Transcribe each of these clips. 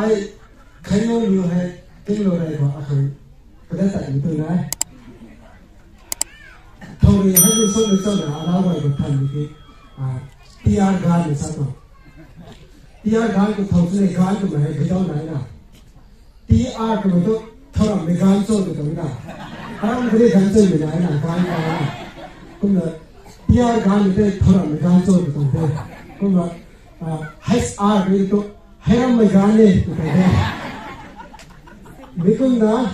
ai khai nó nhiều hay cái lô này của anh cái đấy tại từ này thôi thì hai đứa số được là áo ngoài một thằng thì PR gan là sao nào PR gan của thầu này gan của mình cái đó này nào PR của mình đó thầu là mình gan số được rồi nào anh cái gan số mình này là gan nào cũng là PR gan thì thầu là mình gan số được rồi cũng là HR cái đó hay là mình gan này được rồi mấy con đó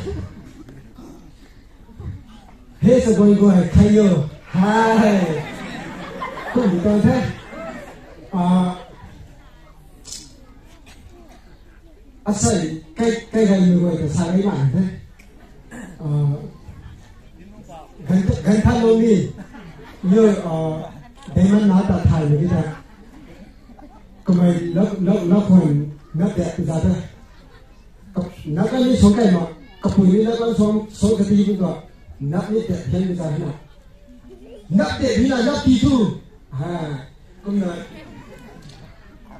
hết sẽ gọi gọi thay nhau hai cũng bị tôi thế sai cái này nhiều người phải sai cái bản thế gần thang luôn đi như để mà nói ta thay cái gì còn mày nó còn nó đẹp ra thế nó cái này số cái mà cái phụ nữ nó có số cái gì cũng có nó biết đẹp hơn ra thế nào nó đẹp như là nó tí thu cũng là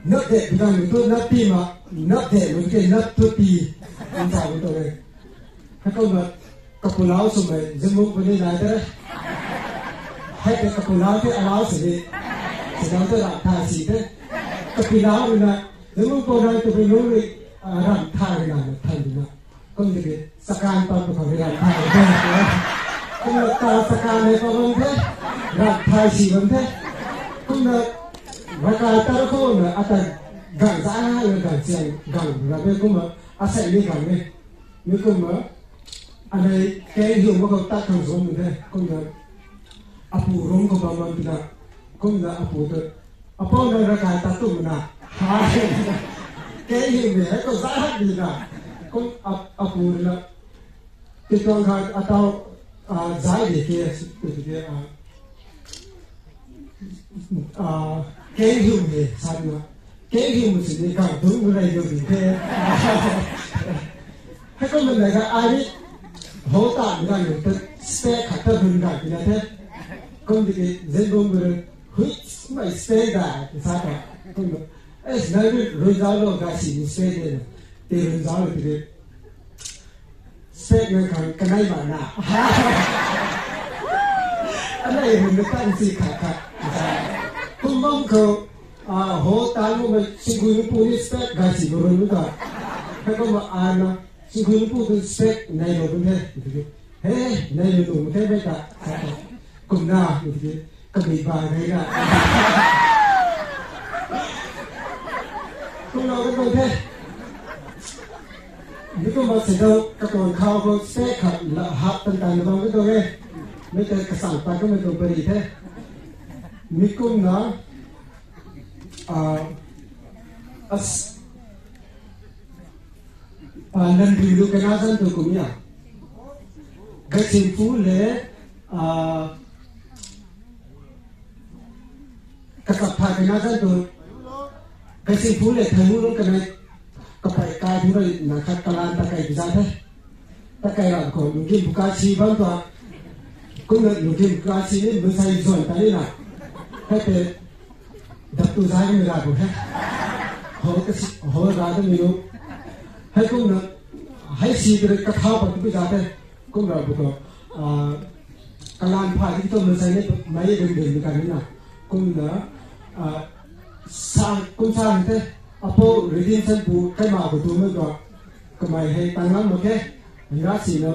nó đẹp vì là mình tôi nó tí mà nó đẹp mình cái nó tôi tí không sao với tôi đây hay không mà cái phụ lão số mày dân mông vấn đề này đấy hay cái phụ lão thì áo sẽ đi sẽ nói tôi là thay gì thế cái phụ lão là dân mông cô này tôi phải nói với làm thay là thay gì không thì sakan toàn của thằng làm thay không là ta sakan này có vấn thế làm thay gì vấn thế không là và cái ta không là ta gạn giá hay là gạn tiền gạn là cái cũng mà sẽ đi gạn này nếu không mà anh ấy cái hiểu mà không ta không giống như thế không là apu rong không bao giờ tidak không là apu đó là cái ta tu mà cái hiểu này có giá hết gì nào không apu là cái con gái atau giải để kia cái hiểu này sao mà cái hiểu một sự càng đúng cái này hiểu gì thế hay có mình này cái ai biết hỗ trợ người ta được stay khát hơn cả như thế không thì cái dân công người hít mà stay đã thì sao cả không được ấy nói rồi giáo đâu cái gì stay đây thì rồi giáo thì cái stay người cái này mà nào anh này mình ta gì khát không mong cầu hỗ trợ mà sinh hoạt phụ nữ stay cái gì rồi nữa hay có mà anh sinh hoạt phụ nữ stay này rồi cũng thế hey này rồi cũng thế vậy cả cùng nào thì cái bị bà này là không nào cái gì thế nếu có mà sẽ đâu các con khao có sẽ khát là hấp tận tận vào cái đó đấy mấy cái sản phẩm của mình cũng beri thế nếu cũng nào lần dulu kenasan tu kumia cái chính phủ lệ các cấp phái kenasan tu cái chính phủ lệ thay luôn cái này cấp phái cái thứ này là các kalan ta cái gì thế ta cái là có những cái bukan si bang tu cũng là những cái bukan si này mình sai rồi ta đây là cái đập tu giải người ta cũng thế họ ra cái nhiều hay cũng là hay si cái cái thao bật cái giá đấy cũng là một cái lan phải cái tôi mình xây nên mấy đường cái này cũng là sang cũng sang thế apo redemption bu cái mà của tôi mới gọi cái mày hay tăng lắm một cái giá trị nó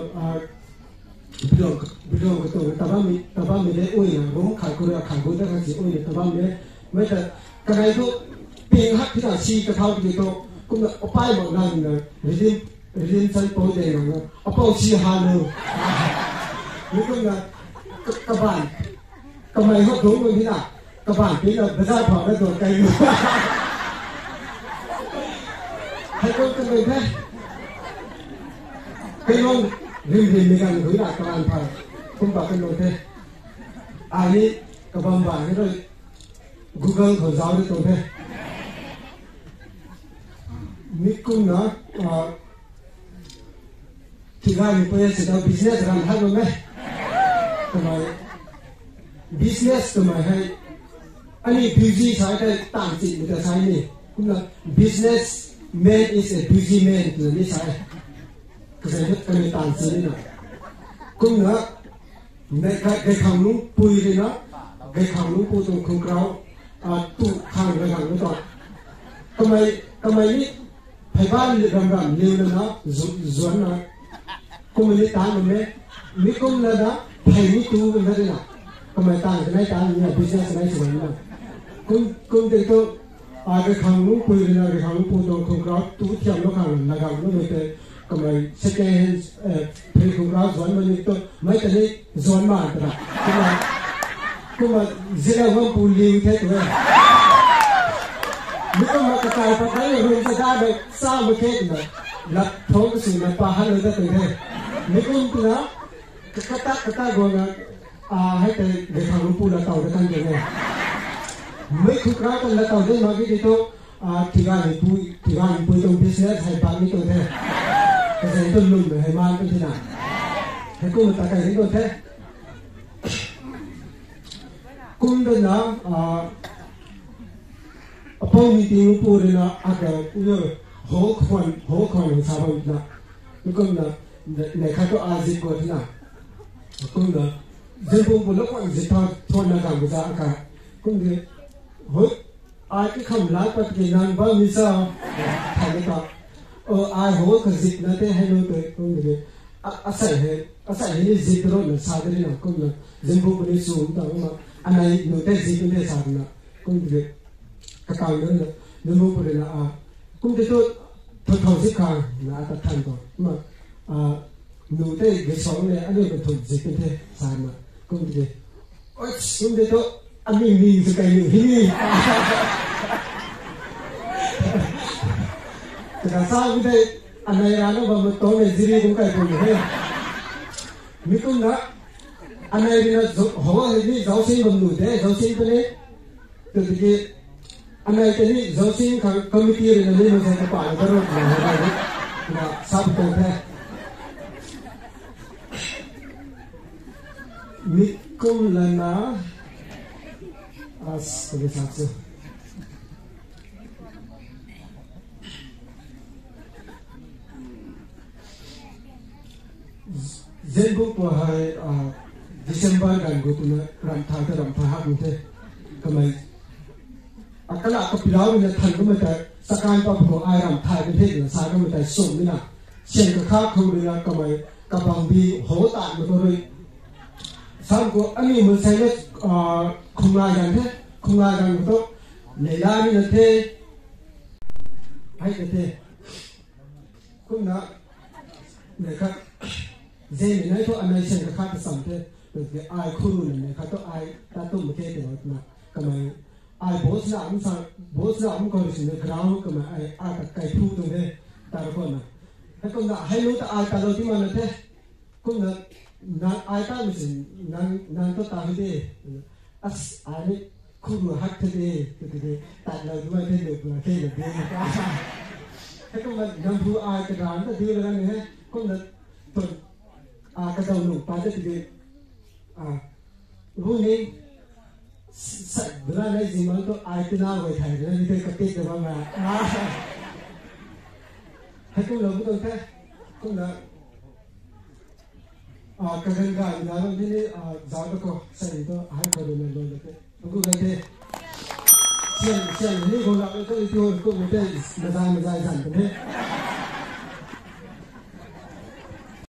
bây giờ cái tôi tao mình để ui là gốm khai cô đó cái gì ui là tao mình mấy cái này thôi tiền hát thì là si cái thao thì tôi cũng là phải một lần là redemption bố đề là apo si hà luôn nếu không là các bạn các mày hấp đúng như thế nào các bạn biết là bây giờ bỏ ra rồi cây luôn hay có cái gì thế cái luôn riêng mình cần gửi lại các bạn phải không bảo cái lỗi thế ai đi các bạn bảo cái rồi Google của giáo đi tôi thế mình cũng nói thì ra mình bây giờ sẽ business làm hay không đấy tụi mày business tụi mày hay anh ấy busy sai cái tạm chỉ người ta sai này cũng là business man is a busy man từ như sai cái gì hết cái tàn gì đấy nè cũng nữaในcái khang lúng pui đi nó cái khang lúng pui tรงkhung kéo tụ khang cái khang nó toàn cái mày ní phải ban được rầm nhiều nữa nó zuan nó cũng mình tán mình đấy mi cũng là đó phải ní tu mình đấy nè cái mày tán cái này tán như là business này rồi nè cũng để tôi cái khang lúng pui đi nó cái khang lúng pui tรงkhung kéo tụ theo nó khang là khang nó mới cái mày second hand phải khung kéo zuan mình tôi mấy cái này zuan mà cũng mà dễ là không bù liu thế thôi nếu mà cái tài phải thấy là mình sẽ ra được sao mà thế này là thôi cái sự này pa hắn rồi đó từ thế nếu không thì nó cái ta gọi là hay cái để thằng lúa là tàu để căn cái này mấy khúc ra cái là tàu đấy mà cái gì đó thì ra bùi trong business hay bán cái tôi thế cái gì tôi luôn rồi hay mang cái thế nào hay cũng người ta cái gì tôi thế cũng đơn là phong meeting của tôi là cái hỗ khoản sao vậy là cũng là này khai có ai dịch của thế nào cũng là dân vùng của lúc quan dịch thôi là làm cái gì cả cũng thế hối ai cái không lái qua cái nan bao nhiêu sao thay cái đó ai hối cái dịch là thế hay đâu tới cũng thế asai ini dịch rồi là sao đấy nào cũng là dân vùng của đi xuống đó mà anh này nói tới dịch cái sao nào cũng thế cái câu đó là dân vùng của đi là cũng thế tôi thầu dịch hàng là ta thành rồi mà nói tới cái số này anh ấy còn thầu dịch cái thế sao mà cũng thế cũng thế tôi anh mình cái này hình tại sao cái đây anh này ra nó vào một tối này gì cũng cái gì hết mình cũng nói anh này là họ thì giáo sinh bằng nổi thế giáo sinh cái này từ cái anh này cái này giáo sinh committee này mình sẽ có phải cái rồi là sao cũng thế mình cũng là nó cái sao chứ dân quốc của hai December dan gue tu nak ram thai hak mute kamai akala kapilau ni than ko mate sakan pa pho ai ram thai ke the na sa ko mate som ni na chen ka kha khu ni na kamai ka bang bi ho ta ma ko roi sam ko ani mo sai le khunga yan to nei la ni na the ai ke the kun na ne ka dễ này thôi anh ấy xem cái khác cái sầm thế rồi cái ai khôn rồi này khác to ai ta tôm một cái để mà cái này ai bố nào cũng coi được cái ground cái này ai cái thu thôi thế ta được không nào cái con nào hay lúc ta ai ta đâu thì mà thế con nào nan ai ta mình nan to ta thế ai đấy khôn rồi hack thế cái tại là chúng thế được là thế được thế cái con nào nan thu ai cái ground ta đi ra này con nào tuần cái đầu nụ ba cái gì lúc này bữa nay gì mà tôi ai cứ nào vậy thầy nên tôi cắt tiết được mà hay cũng là cái tôi thế cũng là cái gần gà nhà nó đi giáo nó có xây đó hai cái đồ này rồi đấy cũng cái thế xem này còn lại cái tiêu cũng một cái mà dài dần thế